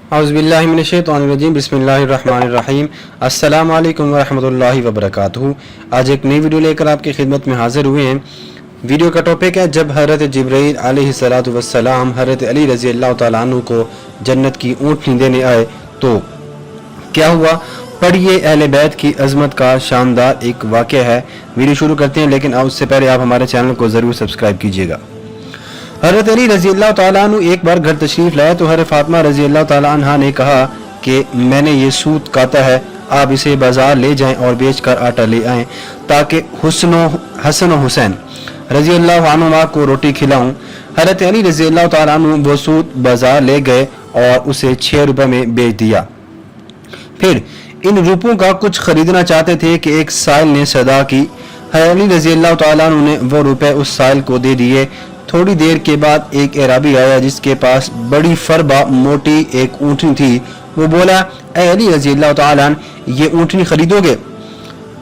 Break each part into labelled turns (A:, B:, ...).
A: औज़ुबिल्लाहि मिनश्शैतानिर्रजीम बिस्मिल्लाहिर्रहमानिर्रहीम अस्सलामु अलैकुम वरहमतुल्लाहि वबरकातुहू। आज एक नई वीडियो लेकर आपकी खिदमत में हाजिर हुए हैं। वीडियो का टॉपिक है जब हज़रत जिब्रील अलैहिस्सलातु वस्सलाम हज़रत अली रज़ी अल्लाह तआला अन्हु को जन्नत की ऊँटनी देने आए तो क्या हुआ। पढ़िए अहले बैत की अज़मत का शानदार एक वाक़या है। वीडियो शुरू करते हैं, लेकिन उससे पहले आप हमारे चैनल को ज़रूर सब्सक्राइब कीजिएगा। हज़रत अली रज़ी अल्लाह तआला अन्हु एक बार घर तशरीफ़ लाए तो हज़रत फ़ातिमा रज़ी अल्लाह तआला अन्हा ने कहा कि मैंने ये सूत काता है, आप इसे बाज़ार ले जाएं और बेचकर आटा ले आएं ताकि हसन हुसैन रज़ी अल्लाह अन्हुमा को रोटी खिलाऊं। हज़रत अली रज़ी अल्लाह तआला अन्हु वो सूत बाज़ार ले गए और उसे 6 रुपये में बेच दिया। फिर इन रुपयों का कुछ खरीदना चाहते थे कि एक साइल ने सदा की। हज़रत अली रज़ी अल्लाह तआला अन्हु ने वो रुपए उस साइल को दे दिए। थोड़ी देर के बाद एक एराबी आया जिसके पास बड़ी फरबा मोटी एक ऊँटनी थी। वो बोला, ए अली रज़ी अल्लाह तआला अन्हु, ये ऊँटनी खरीदोगे?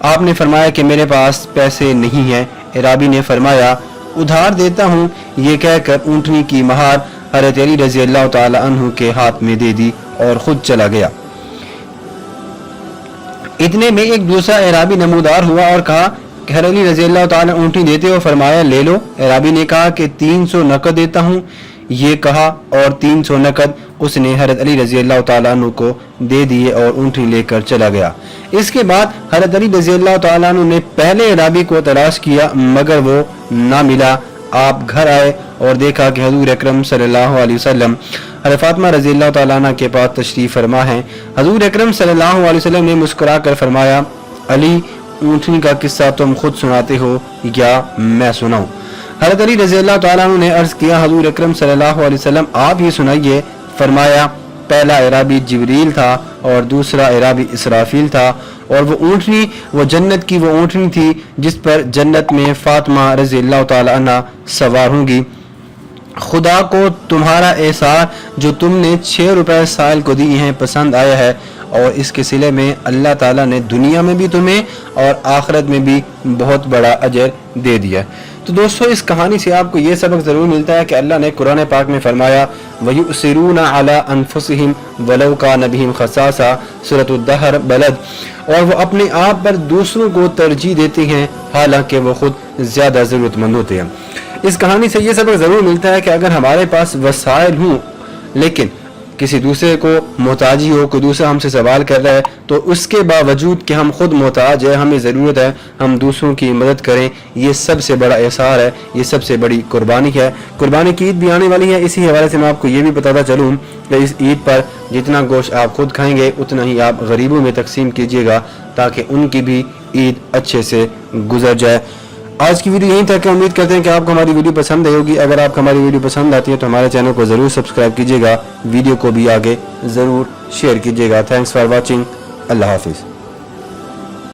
A: आपने फरमाया कि मेरे पास पैसे नहीं हैं। एराबी ने फरमाया, उधार देता हूँ। ये कहकर ऊँटनी की महार हज़रत अली रज़ी अल्लाह तआला अन्हु के हाथ में दे दी और खुद चला गया। इतने में एक दूसरा एराबी नमूदार हुआ और कहा, हज़रत अली रज़ी अल्लाह तआला ऊँटनी देते हो? फरमाया, ले लो। एराबी ने कहा कि 300 नकद देता हूँ। ये कहा और 300 नकद उसने हज़रत अली रज़ी अल्लाह तआला अन्हु को दे दिए और ऊँटनी लेकर चला गया। इसके बाद हज़रत अली रज़ी अल्लाह तआला अन्हु ने पहले एराबी को तलाश किया मगर वो ना मिला। आप घर आए और देखा कि हज़ूर अकरम सल्लल्लाहु अलैहि वसल्लम हज़रत फ़ातिमा रज़ी अल्लाह तआला अन्हा के पास तशरीफ़ फरमा हैं। हज़ूर अकरम सल्लल्लाहु अलैहि वसल्लम ने मुस्कुरा कर फरमाया, अली, ऊँटनी का किस्सा तुम खुद सुनाते हो या मैं सुनाऊं? हज़रत अली रज़ी अल्लाह तआला अन्हु ने अर्ज़ किया, हज़ूर अकरम सल्लल्लाहु अलैहि वसल्लम आप ही सुनाइए। फरमाया, पहला एराबी जिब्रील था और दूसरा एराबी इसराफील था और वो ऊँटनी वो जन्नत की वो ऊँटनी थी जिस पर जन्नत में फ़ातिमा रज़ी अल्लाह तआला अन्हा सवार होंगी। खुदा को तुम्हारा एहसान जो तुमने 6 रुपए साइल को दी हैं पसंद आया है और इसके सिले में अल्लाह ताला ने दुनिया में भी तुम्हें और आखिरत में भी बहुत बड़ा अजर दे दिया। तो दोस्तों, इस कहानी से आपको ये सबक ज़रूर मिलता है कि अल्लाह ने कुरान पाक में फरमाया, वयुसिरूना अला अनफुसिहिम वलौ कान बिहिम खसासा, सूरह दहर बलद, और वो अपने आप पर दूसरों को तरजीह देते हैं हालांकि वो खुद ज़्यादा ज़रूरतमंद होते हैं। इस कहानी से ये सबक ज़रूर मिलता है कि अगर हमारे पास वसाइल हों लेकिन किसी दूसरे को मोहताजी हो, कोई दूसरा हमसे सवाल कर रहा है, तो उसके बावजूद कि हम खुद मोहताज है, हमें ज़रूरत है, हम दूसरों की मदद करें, ये सबसे बड़ा एहसार है, ये सबसे बड़ी कुर्बानी है। कुर्बानी की ईद भी आने वाली है। इसी हवाले से मैं आपको ये भी बताता चलूँ कि इस ईद पर जितना गोश्त आप खुद खाएंगे उतना ही आप गरीबों में तकसीम कीजिएगा ताकि उनकी भी ईद अच्छे से गुजर जाए। आज की वीडियो यहीं तक है। उम्मीद करते हैं कि आपको हमारी वीडियो पसंद आई होगी। अगर आपको हमारी वीडियो पसंद आती है तो हमारे चैनल को ज़रूर सब्सक्राइब कीजिएगा, वीडियो को भी आगे ज़रूर शेयर कीजिएगा। Thanks for watching. अल्लाह हाफिज़।